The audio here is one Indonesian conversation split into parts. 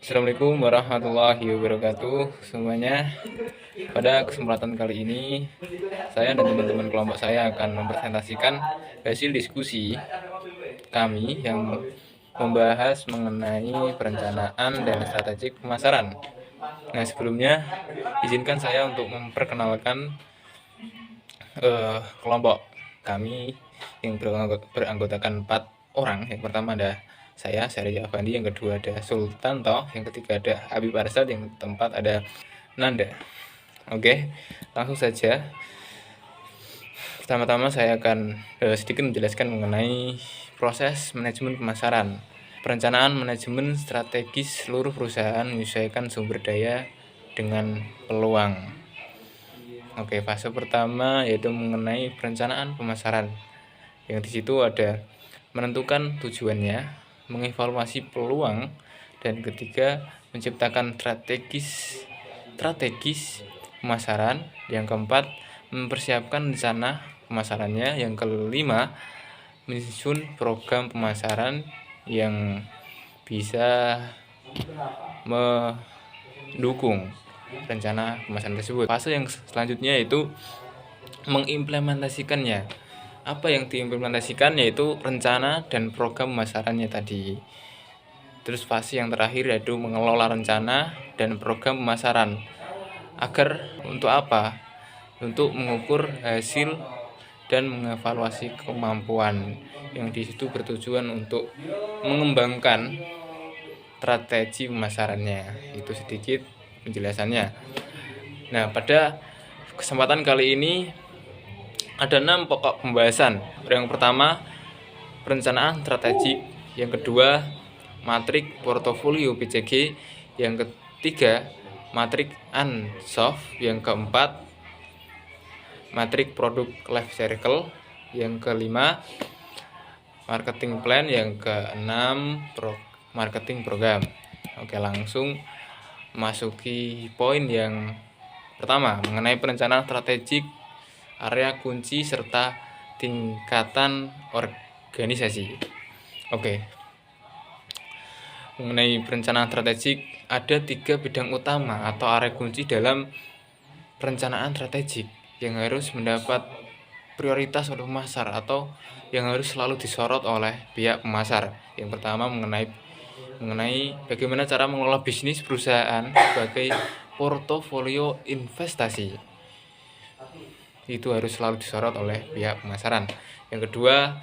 Assalamualaikum warahmatullahi wabarakatuh semuanya. Pada kesempatan kali ini, saya dan teman-teman kelompok saya akan mempresentasikan hasil diskusi kami yang membahas mengenai perencanaan dan strategik pemasaran. Nah, sebelumnya izinkan saya untuk memperkenalkan kelompok kami yang beranggotakan 4 orang. Yang pertama ada saya, Syarif Afandi. Yang kedua ada Sultan Toh. Yang ketiga ada Habib Arsad. Yang keempat ada Nanda. Oke, langsung saja. Pertama-tama saya akan sedikit menjelaskan mengenai proses manajemen pemasaran. Perencanaan manajemen strategis seluruh perusahaan menyesuaikan sumber daya dengan peluang. Oke, fase pertama yaitu mengenai perencanaan pemasaran. Yang di situ ada menentukan tujuannya, mengevaluasi peluang, dan ketiga menciptakan strategis pemasaran. Yang keempat mempersiapkan rencana pemasarannya. Yang kelima menyusun program pemasaran yang bisa mendukung rencana pemasaran tersebut. Fase yang selanjutnya yaitu mengimplementasikannya. Apa yang diimplementasikan yaitu rencana dan program pemasarannya tadi. Terus fase yang terakhir yaitu mengelola rencana dan program pemasaran. Agar untuk apa? Untuk mengukur hasil dan mengevaluasi kemampuan. Yang di situ bertujuan untuk mengembangkan strategi pemasarannya. Itu sedikit penjelasannya. Nah, pada kesempatan kali ini ada 6 pokok pembahasan. Yang pertama, perencanaan strategik. Yang kedua, matrik portofolio PCG. Yang ketiga, matrik Ansoff. Yang keempat, matrik produk life cycle. Yang kelima, marketing plan. Yang keenam, marketing program. Oke, langsung masuki poin yang pertama mengenai perencanaan strategik, area kunci serta tingkatan organisasi. Oke. Mengenai perencanaan strategik, ada 3 bidang utama atau area kunci dalam perencanaan strategik yang harus mendapat prioritas oleh pemasar atau yang harus selalu disorot oleh pihak pemasar. Yang pertama mengenai bagaimana cara mengelola bisnis perusahaan sebagai portofolio investasi. Itu harus selalu disorot oleh pihak pemasaran. Yang kedua,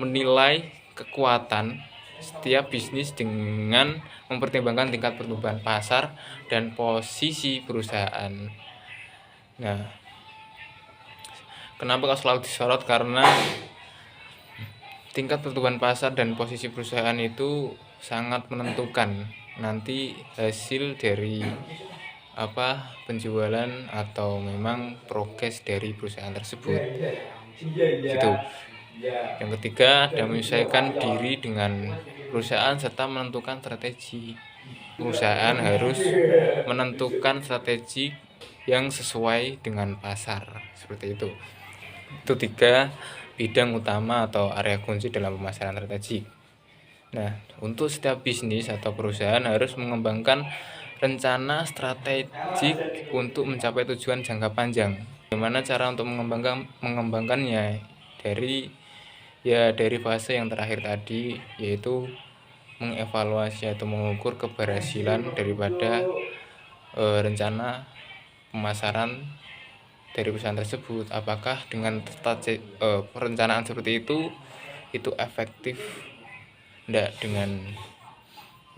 menilai kekuatan setiap bisnis dengan mempertimbangkan tingkat pertumbuhan pasar dan posisi perusahaan. Nah, kenapa selalu disorot? Karena tingkat pertumbuhan pasar dan posisi perusahaan itu sangat menentukan nanti hasil dari penjualan atau memang progres dari perusahaan tersebut. Gitu. Yang ketiga, ada menyesuaikan diri dengan perusahaan serta menentukan strategi. Perusahaan harus menentukan strategi yang sesuai dengan pasar, seperti itu. Itu 3 bidang utama atau area kunci dalam pemasaran strategik. Nah, untuk setiap bisnis atau perusahaan harus mengembangkan rencana strategik untuk mencapai tujuan jangka panjang. Bagaimana cara untuk mengembangkannya? Dari fase yang terakhir tadi, yaitu mengevaluasi atau mengukur keberhasilan daripada rencana pemasaran dari perusahaan tersebut. Apakah dengan perencanaan seperti itu efektif enggak dengan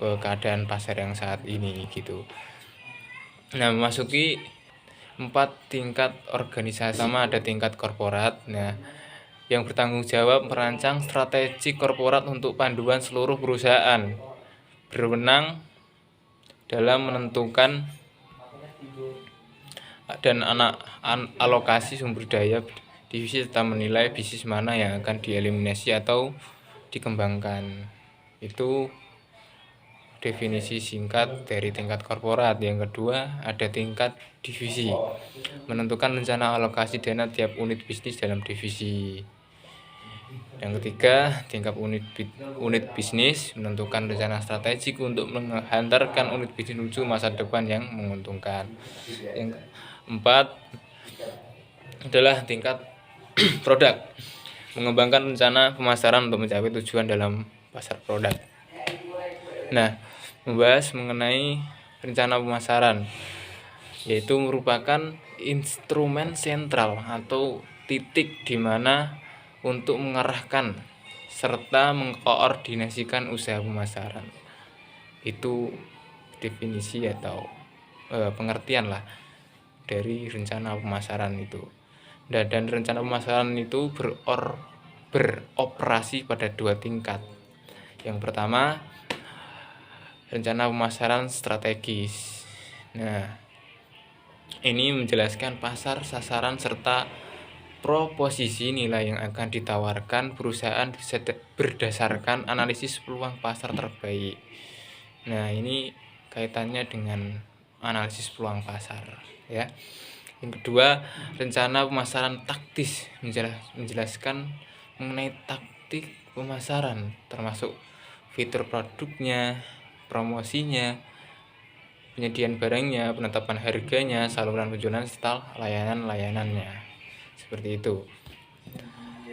keadaan pasar yang saat ini gitu. Nah, memasuki 4 tingkat organisasi. Sama ada tingkat korporat. Nah, yang bertanggung jawab merancang strategi korporat untuk panduan seluruh perusahaan, berwenang dalam menentukan dan alokasi sumber daya divisi serta menilai bisnis mana yang akan dieliminasi atau dikembangkan. Itu definisi singkat dari tingkat korporat. Yang kedua, ada tingkat divisi, menentukan rencana alokasi dana tiap unit bisnis dalam divisi. Yang ketiga, tingkat unit bisnis, menentukan rencana strategik untuk menghantarkan unit bisnis menuju masa depan yang menguntungkan. Yang keempat adalah tingkat produk, mengembangkan rencana pemasaran untuk mencapai tujuan dalam pasar produk. Nah, membahas mengenai rencana pemasaran, yaitu merupakan instrumen sentral atau titik di mana untuk mengarahkan serta mengkoordinasikan usaha pemasaran. Itu definisi atau pengertian lah dari rencana pemasaran itu. Dan rencana pemasaran itu beroperasi pada 2 tingkat. Yang pertama, rencana pemasaran strategis. Nah, ini menjelaskan pasar, sasaran, serta proposisi nilai yang akan ditawarkan perusahaan berdasarkan analisis peluang pasar terbaik. Nah, ini kaitannya dengan analisis peluang pasar ya. Yang kedua, rencana pemasaran taktis, menjelaskan mengenai taktik pemasaran termasuk fitur produknya, promosinya, penyediaan barangnya, penetapan harganya, saluran penjualan serta layanan-layanannya. Seperti itu.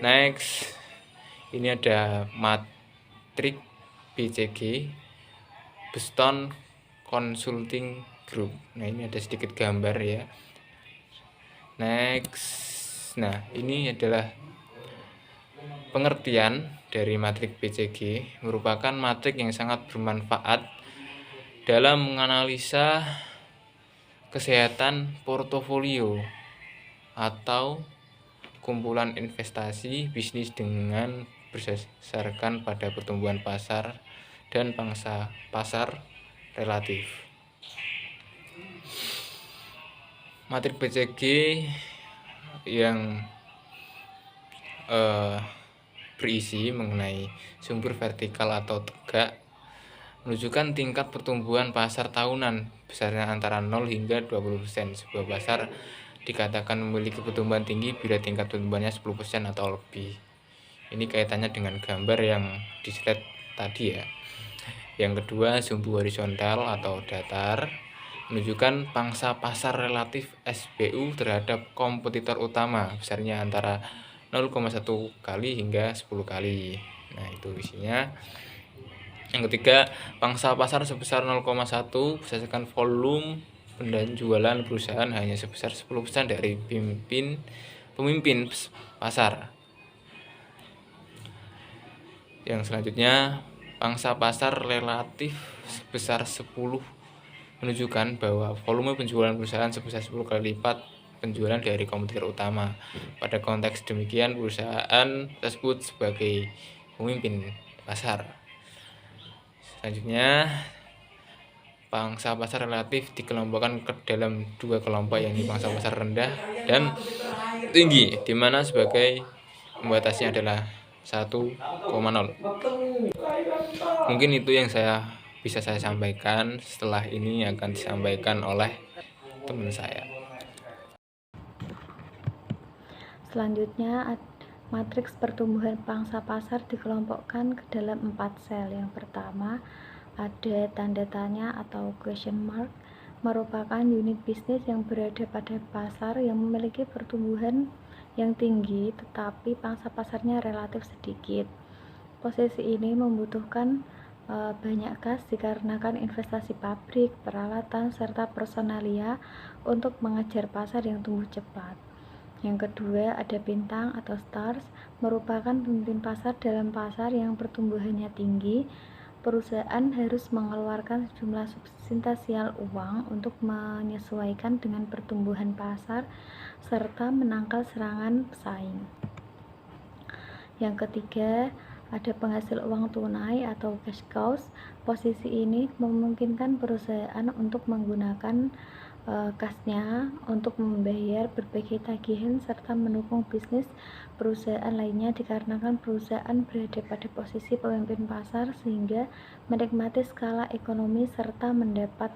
Next, ini ada matrik BCG, Boston Consulting Group. Nah, ini ada sedikit gambar ya. Next, nah ini adalah pengertian dari matrik BCG, merupakan matrik yang sangat bermanfaat dalam menganalisa kesehatan portofolio atau kumpulan investasi bisnis dengan berdasarkan pada pertumbuhan pasar dan pangsa pasar relatif. Matrik BCG yang berisi mengenai sumber vertikal atau tegak menunjukkan tingkat pertumbuhan pasar tahunan besarnya antara 0 hingga 20%. Sebuah pasar dikatakan memiliki pertumbuhan tinggi bila tingkat pertumbuhannya 10% atau lebih. Ini kaitannya dengan gambar yang di slide tadi ya. Yang kedua, sumbu horizontal atau datar menunjukkan pangsa pasar relatif SBU terhadap kompetitor utama besarnya antara 0,1 kali hingga 10 kali. Nah, itu isinya. Yang ketiga, pangsa pasar sebesar 0,1 berdasarkan volume penjualan perusahaan hanya sebesar 10% dari pemimpin pasar. Yang selanjutnya, pangsa pasar relatif sebesar 10 menunjukkan bahwa volume penjualan perusahaan sebesar 10 kali lipat penjualan dari kompetitor utama. Pada konteks demikian, perusahaan tersebut sebagai pemimpin pasar. Selanjutnya, pangsa pasar relatif dikelompokkan ke dalam 2 kelompok, yakni pangsa pasar rendah dan tinggi, di mana sebagai pembatasnya adalah 1,0. Mungkin itu yang bisa saya sampaikan. Setelah ini akan disampaikan oleh teman saya. Selanjutnya, matriks pertumbuhan pangsa pasar dikelompokkan ke dalam 4 sel. Yang pertama, ada tanda tanya atau question mark, merupakan unit bisnis yang berada pada pasar yang memiliki pertumbuhan yang tinggi tetapi pangsa pasarnya relatif sedikit. Posisi ini membutuhkan banyak kas dikarenakan investasi pabrik, peralatan, serta personalia untuk mengejar pasar yang tumbuh cepat. Yang kedua, ada bintang atau stars, merupakan pemimpin pasar dalam pasar yang pertumbuhannya tinggi. Perusahaan harus mengeluarkan sejumlah substansial uang untuk menyesuaikan dengan pertumbuhan pasar serta menangkal serangan pesaing. Yang ketiga, ada penghasil uang tunai atau cash cows. Posisi ini memungkinkan perusahaan untuk menggunakan kasnya untuk membayar berbagai tagihan serta mendukung bisnis perusahaan lainnya dikarenakan perusahaan berada pada posisi pemimpin pasar sehingga menikmati skala ekonomi serta mendapat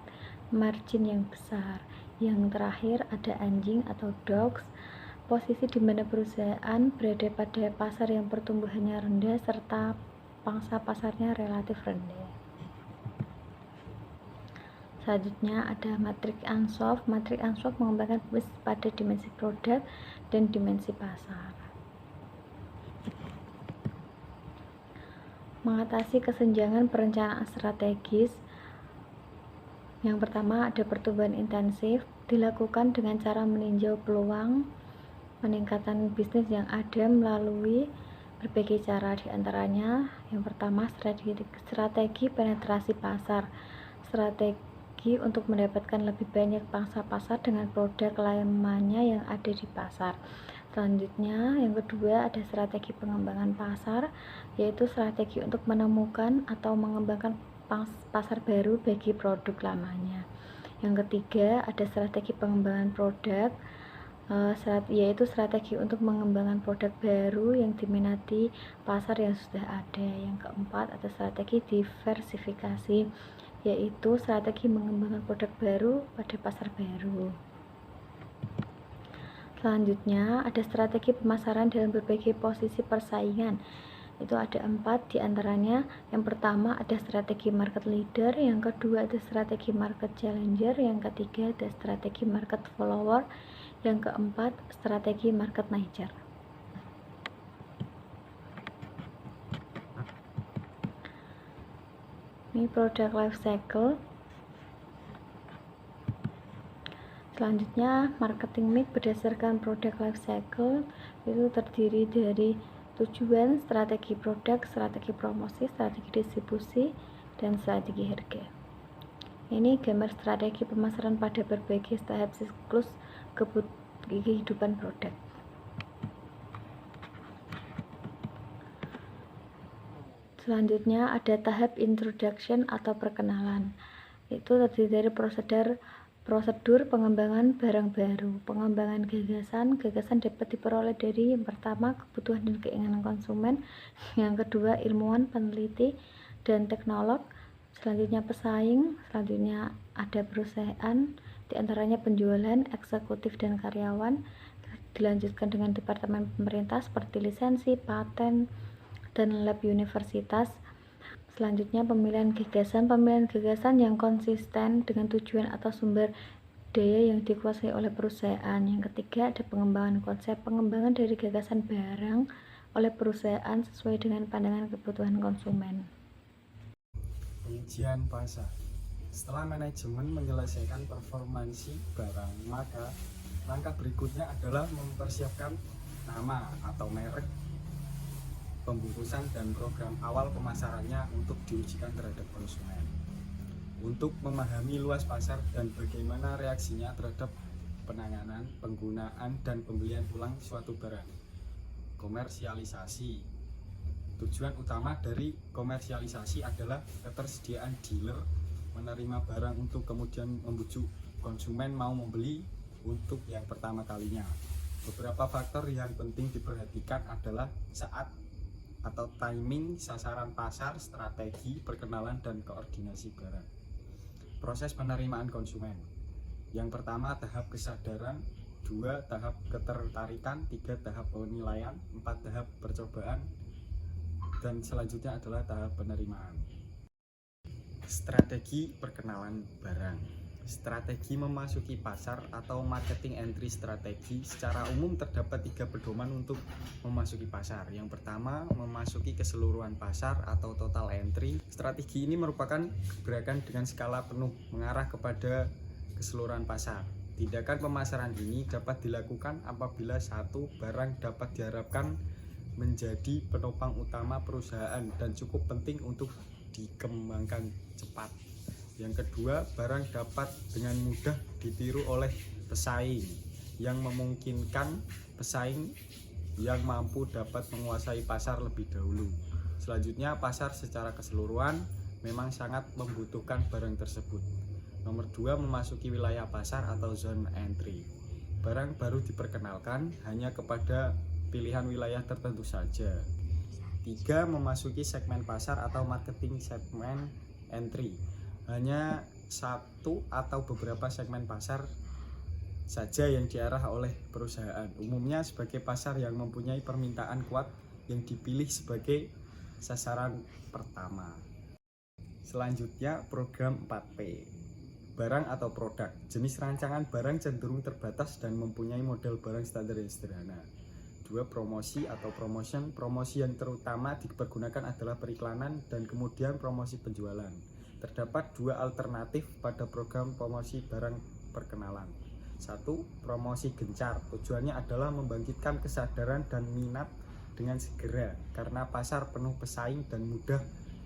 margin yang besar. Yang terakhir ada anjing atau dogs. posisi di mana perusahaan berada pada pasar yang pertumbuhannya rendah serta pangsa pasarnya relatif rendah. Selanjutnya ada matrik Ansoff. Matrik Ansoff mengembangkan bisnis pada dimensi produk dan dimensi pasar. Mengatasi kesenjangan perencanaan strategis. Yang pertama ada pertumbuhan intensif, dilakukan dengan cara meninjau peluang peningkatan bisnis yang ada melalui berbagai cara, diantaranya yang pertama strategi penetrasi pasar, strategi untuk mendapatkan lebih banyak pangsa pasar dengan produk lamanya yang ada di pasar. Selanjutnya yang kedua ada strategi pengembangan pasar, yaitu strategi untuk menemukan atau mengembangkan pasar baru bagi produk lamanya. Yang ketiga ada strategi pengembangan produk, yaitu strategi untuk mengembangkan produk baru yang diminati pasar yang sudah ada. Yang keempat ada strategi diversifikasi, yaitu strategi mengembangkan produk baru pada pasar baru. Selanjutnya ada strategi pemasaran dalam berbagai posisi persaingan. Itu ada 4 diantaranya. Yang pertama ada strategi market leader, yang kedua ada strategi market challenger, yang ketiga ada strategi market follower, yang keempat strategi market nicher. Ini product life cycle. Selanjutnya marketing mix berdasarkan product life cycle itu terdiri dari tujuan, strategi produk, strategi promosi, strategi distribusi, dan strategi harga. Ini gambar strategi pemasaran pada berbagai tahap siklus kehidupan produk. Selanjutnya ada tahap introduction atau perkenalan. Itu terdiri dari prosedur pengembangan barang baru, pengembangan gagasan. Gagasan dapat diperoleh dari yang pertama kebutuhan dan keinginan konsumen, yang kedua ilmuwan, peneliti, dan teknolog. Selanjutnya pesaing, selanjutnya ada perusahaan, diantaranya penjualan, eksekutif, dan karyawan. Dilanjutkan dengan departemen pemerintah seperti lisensi, paten, dan lab universitas. Selanjutnya pemilihan gagasan yang konsisten dengan tujuan atau sumber daya yang dikuasai oleh perusahaan. Yang ketiga ada pengembangan konsep, pengembangan dari gagasan barang oleh perusahaan sesuai dengan pandangan kebutuhan konsumen. Pengujian pasar. Setelah manajemen menyelesaikan performansi barang, maka langkah berikutnya adalah mempersiapkan nama atau merek, pembungkusan, dan program awal pemasarannya untuk diujikan terhadap konsumen. Untuk memahami luas pasar dan bagaimana reaksinya terhadap penanganan, penggunaan, dan pembelian ulang suatu barang. Komersialisasi. Tujuan utama dari komersialisasi adalah ketersediaan dealer menerima barang untuk kemudian membujuk konsumen mau membeli untuk yang pertama kalinya. Beberapa faktor yang penting diperhatikan adalah saat atau timing, sasaran pasar, strategi, perkenalan, dan koordinasi barang. Proses penerimaan konsumen. Yang pertama tahap kesadaran, 2 tahap ketertarikan, 3 tahap penilaian, 4 tahap percobaan, dan selanjutnya adalah tahap penerimaan. Strategi perkenalan barang. Strategi memasuki pasar atau marketing entry strategi. Secara umum terdapat 3 pedoman untuk memasuki pasar. Yang pertama, memasuki keseluruhan pasar atau total entry. Strategi ini merupakan gerakan dengan skala penuh mengarah kepada keseluruhan pasar. Tindakan pemasaran ini dapat dilakukan apabila satu barang dapat diharapkan menjadi penopang utama perusahaan dan cukup penting untuk dikembangkan cepat. Yang kedua, barang dapat dengan mudah ditiru oleh pesaing yang memungkinkan pesaing yang mampu dapat menguasai pasar lebih dahulu. Selanjutnya, pasar secara keseluruhan memang sangat membutuhkan barang tersebut. Nomor 2, memasuki wilayah pasar atau zone entry. Barang baru diperkenalkan hanya kepada pilihan wilayah tertentu saja. 3, memasuki segmen pasar atau marketing segmen entry. Hanya satu atau beberapa segmen pasar saja yang diarah oleh perusahaan, umumnya sebagai pasar yang mempunyai permintaan kuat yang dipilih sebagai sasaran pertama. Selanjutnya program 4P, barang atau produk. Jenis rancangan barang cenderung terbatas dan mempunyai model barang standar yang sederhana. 2. Promosi atau promotion. Promosi yang terutama dipergunakan adalah periklanan dan kemudian promosi penjualan. Terdapat 2 alternatif pada program promosi barang perkenalan. 1. Promosi gencar. Tujuannya adalah membangkitkan kesadaran dan minat dengan segera karena pasar penuh pesaing dan mudah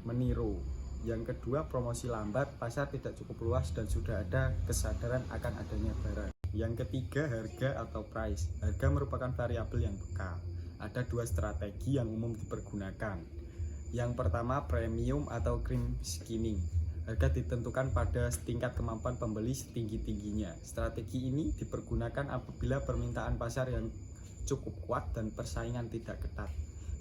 meniru. Yang kedua, promosi lambat. Pasar tidak cukup luas dan sudah ada kesadaran akan adanya barang. Yang ketiga, harga atau price. Harga merupakan variabel yang peka. Ada 2 strategi yang umum dipergunakan. Yang pertama, premium atau cream skimming. Harga ditentukan pada tingkat kemampuan pembeli setinggi-tingginya. Strategi ini dipergunakan apabila permintaan pasar yang cukup kuat dan persaingan tidak ketat.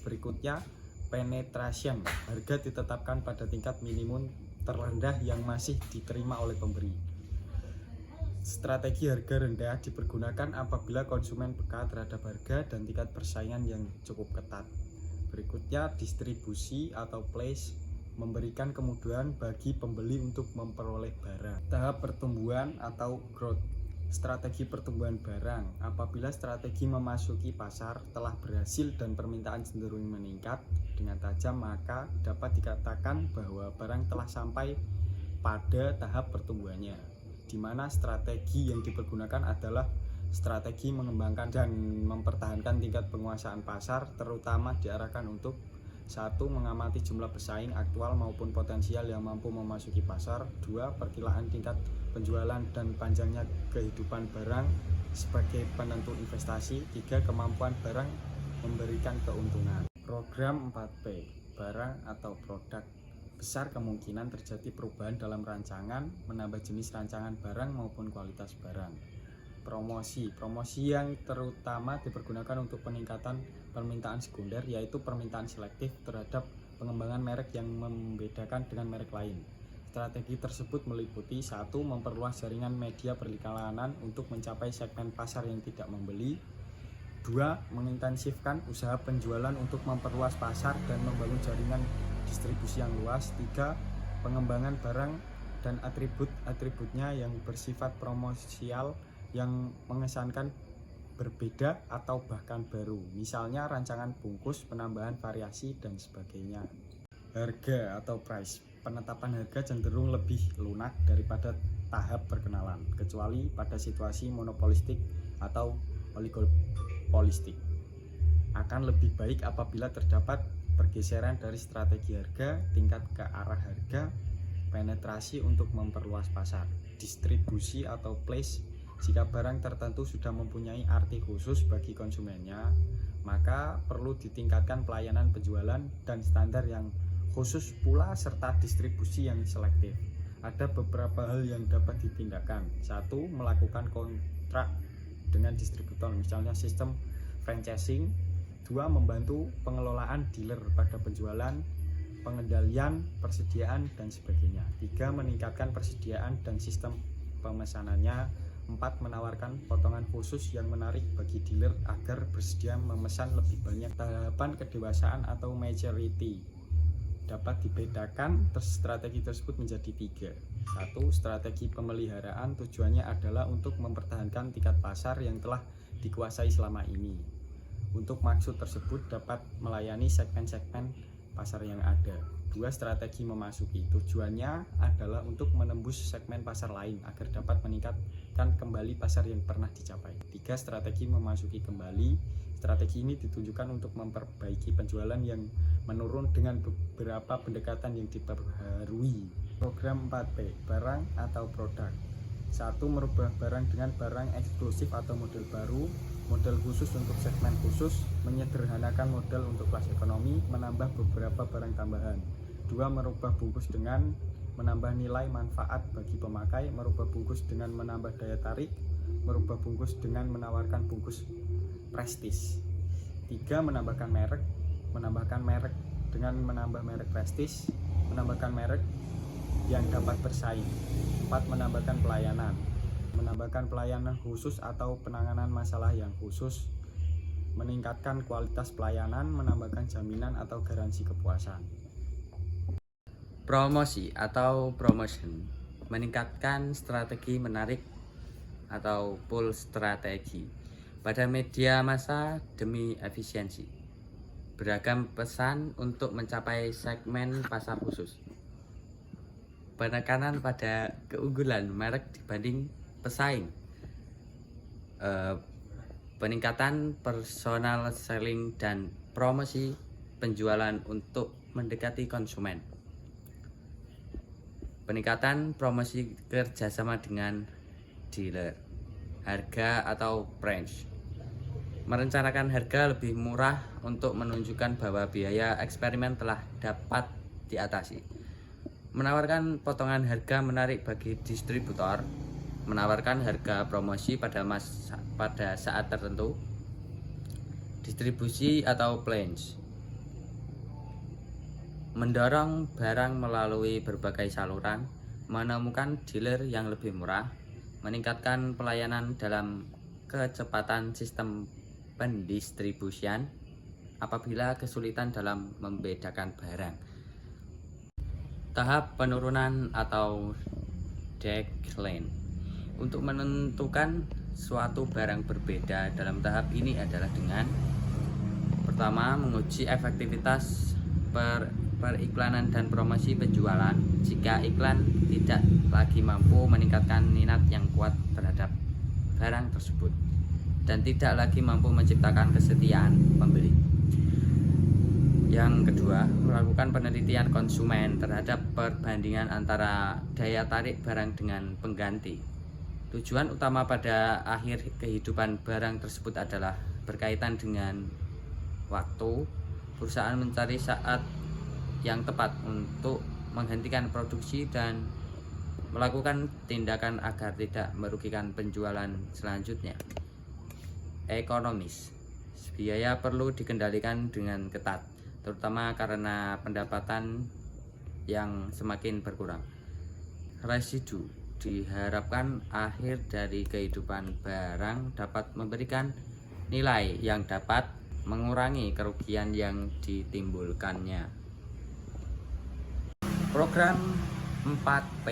Berikutnya, penetration. Harga ditetapkan pada tingkat minimum terendah yang masih diterima oleh pemberi. Strategi harga rendah dipergunakan apabila konsumen peka terhadap harga dan tingkat persaingan yang cukup ketat. Berikutnya, distribusi atau place, memberikan kemudahan bagi pembeli untuk memperoleh barang. Tahap pertumbuhan atau growth. Strategi pertumbuhan barang. Apabila strategi memasuki pasar telah berhasil dan permintaan cenderung meningkat dengan tajam, maka dapat dikatakan bahwa barang telah sampai pada tahap pertumbuhannya, di mana strategi yang dipergunakan adalah strategi mengembangkan dan mempertahankan tingkat penguasaan pasar, terutama diarahkan untuk 1. Mengamati jumlah pesaing aktual maupun potensial yang mampu memasuki pasar. 2. Perkiraan tingkat penjualan dan panjangnya kehidupan barang sebagai penentu investasi. 3. Kemampuan barang memberikan keuntungan. Program 4P, barang atau produk. Besar kemungkinan terjadi perubahan dalam rancangan, menambah jenis rancangan barang maupun kualitas barang. Promosi yang terutama dipergunakan untuk peningkatan permintaan sekunder, yaitu permintaan selektif terhadap pengembangan merek yang membedakan dengan merek lain. Strategi tersebut meliputi 1. Memperluas jaringan media periklanan untuk mencapai segmen pasar yang tidak membeli. 2. Mengintensifkan usaha penjualan untuk memperluas pasar dan membangun jaringan distribusi yang luas. 3. Pengembangan barang dan atribut-atributnya yang bersifat promosial yang mengesankan berbeda atau bahkan baru, misalnya rancangan bungkus, penambahan variasi, dan sebagainya. Harga atau price. Penetapan harga cenderung lebih lunak daripada tahap perkenalan, kecuali pada situasi monopolistik atau oligopolistik. Akan lebih baik apabila terdapat pergeseran dari strategi harga, tingkat ke arah harga, penetrasi untuk memperluas pasar, distribusi atau place. Jika barang tertentu sudah mempunyai arti khusus bagi konsumennya, maka perlu ditingkatkan pelayanan penjualan dan standar yang khusus pula serta distribusi yang selektif. Ada beberapa hal yang dapat ditindakkan. 1. Melakukan kontrak dengan distributor, misalnya sistem franchising. 2. Membantu pengelolaan dealer pada penjualan, pengendalian, persediaan, dan sebagainya. 3. Meningkatkan persediaan dan sistem pemesanannya. 4. Menawarkan potongan khusus yang menarik bagi dealer agar bersedia memesan lebih banyak. Tahapan kedewasaan atau maturity dapat dibedakan strategi tersebut menjadi 3. 1. Strategi pemeliharaan, tujuannya adalah untuk mempertahankan tingkat pasar yang telah dikuasai selama ini. Untuk maksud tersebut dapat melayani segmen-segmen pasar yang ada. 2. Strategi memasuki, tujuannya adalah untuk menembus segmen pasar lain agar dapat meningkatkan kembali pasar yang pernah dicapai. 3. Strategi memasuki kembali, strategi ini ditujukan untuk memperbaiki penjualan yang menurun dengan beberapa pendekatan yang diperbarui. Program 4P, barang atau produk. 1. Merubah barang dengan barang eksklusif atau model baru, model khusus untuk segmen khusus, menyederhanakan model untuk kelas ekonomi, menambah beberapa barang tambahan. 2. Merubah bungkus dengan menambah nilai manfaat bagi pemakai, merubah bungkus dengan menambah daya tarik, merubah bungkus dengan menawarkan bungkus prestis. 3. Menambahkan merek dengan menambah merek prestis, menambahkan merek yang dapat bersaing. 4. Menambahkan pelayanan menambahkan pelayanan khusus atau penanganan masalah yang khusus, meningkatkan kualitas pelayanan, menambahkan jaminan atau garansi kepuasan. Promosi atau promotion, meningkatkan strategi menarik atau pull strategi pada media massa demi efisiensi. Beragam pesan untuk mencapai segmen pasar khusus. Penekanan pada keunggulan merek dibanding pesaing. Peningkatan personal selling dan promosi penjualan untuk mendekati konsumen. Peningkatan promosi kerjasama dengan dealer. Harga atau range, merencanakan harga lebih murah untuk menunjukkan bahwa biaya eksperimen telah dapat diatasi. Menawarkan potongan harga menarik bagi distributor. Menawarkan harga promosi pada saat tertentu. Distribusi atau plunge, mendorong barang melalui berbagai saluran, menemukan dealer yang lebih murah, meningkatkan pelayanan dalam kecepatan sistem pendistribusian apabila kesulitan dalam membedakan barang. Tahap penurunan atau decline, untuk menentukan suatu barang berbeda dalam tahap ini adalah dengan pertama, menguji efektivitas periklanan dan promosi penjualan. Jika iklan tidak lagi mampu meningkatkan minat yang kuat terhadap barang tersebut dan tidak lagi mampu menciptakan kesetiaan pembeli. Yang kedua, melakukan penelitian konsumen terhadap perbandingan antara daya tarik barang dengan pengganti. Tujuan utama pada akhir kehidupan barang tersebut adalah berkaitan dengan waktu. Perusahaan mencari saat yang tepat untuk menghentikan produksi dan melakukan tindakan agar tidak merugikan penjualan selanjutnya. Ekonomis, biaya perlu dikendalikan dengan ketat, terutama karena pendapatan yang semakin berkurang. Residu, diharapkan akhir dari kehidupan barang dapat memberikan nilai yang dapat mengurangi kerugian yang ditimbulkannya. Program 4P,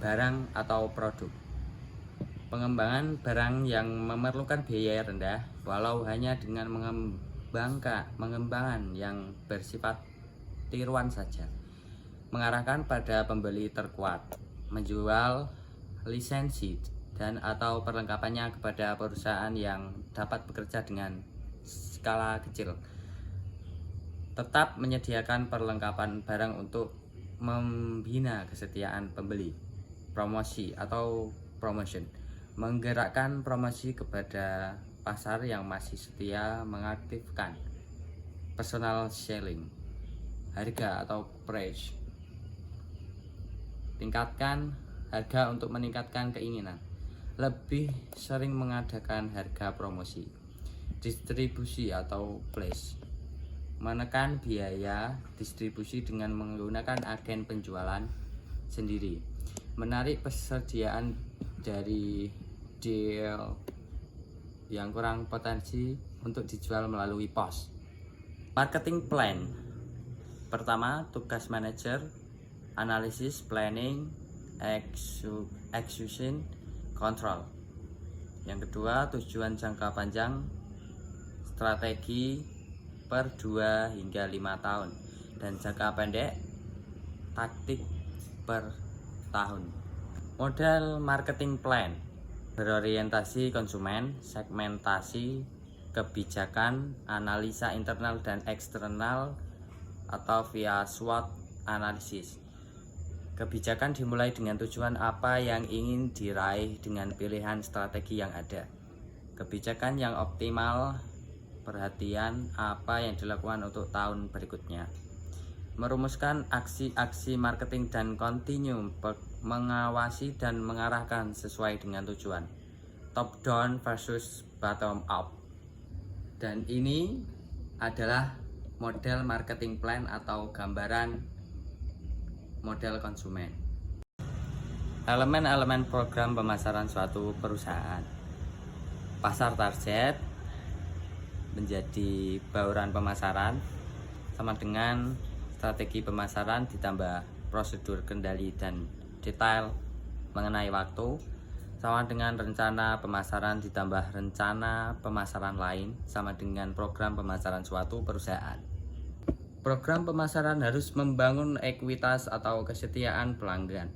barang atau produk. Pengembangan barang yang memerlukan biaya rendah, walau hanya dengan pengembangan yang bersifat tiruan saja. Mengarahkan pada pembeli terkuat, menjual lisensi dan atau perlengkapannya kepada perusahaan yang dapat bekerja dengan skala kecil. Tetap menyediakan perlengkapan barang untuk membina kesetiaan pembeli. Promosi atau promotion, menggerakkan promosi kepada pasar yang masih setia, mengaktifkan personal selling. Harga atau price, tingkatkan harga untuk meningkatkan keinginan. Lebih sering mengadakan harga promosi. Distribusi atau place, menekan biaya distribusi dengan menggunakan agen penjualan sendiri. Menarik persediaan dari deal yang kurang potensi untuk dijual melalui pos. Marketing plan, pertama tugas manajer, analisis, planning, execution, control. Yang kedua, tujuan jangka panjang, strategi per 2 hingga 5 tahun, dan jangka pendek, taktik per tahun. Model marketing plan berorientasi konsumen, segmentasi, kebijakan, analisa internal dan eksternal atau via SWOT analisis. Kebijakan dimulai dengan tujuan apa yang ingin diraih dengan pilihan strategi yang ada. Kebijakan yang optimal, perhatian apa yang dilakukan untuk tahun berikutnya. Merumuskan aksi-aksi marketing dan continue mengawasi dan mengarahkan sesuai dengan tujuan. Top down versus bottom up. Dan ini adalah model marketing plan atau gambaran model konsumen. elemen-elemen program pemasaran suatu perusahaan. Pasar target menjadi bauran pemasaran, sama dengan strategi pemasaran ditambah prosedur kendali dan detail mengenai waktu, sama dengan rencana pemasaran ditambah rencana pemasaran lain, sama dengan program pemasaran suatu perusahaan. Program pemasaran harus membangun ekuitas atau kesetiaan pelanggan.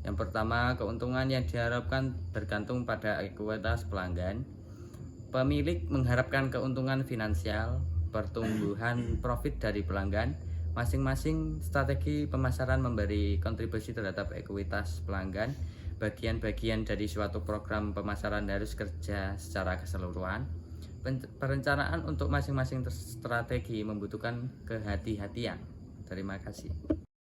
Yang pertama, keuntungan yang diharapkan bergantung pada ekuitas pelanggan. Pemilik mengharapkan keuntungan finansial, pertumbuhan profit dari pelanggan. Masing-masing strategi pemasaran memberi kontribusi terhadap ekuitas pelanggan. Bagian-bagian dari suatu program pemasaran harus kerja secara keseluruhan. Perencanaan untuk masing-masing strategi membutuhkan kehati-hatian. Terima kasih.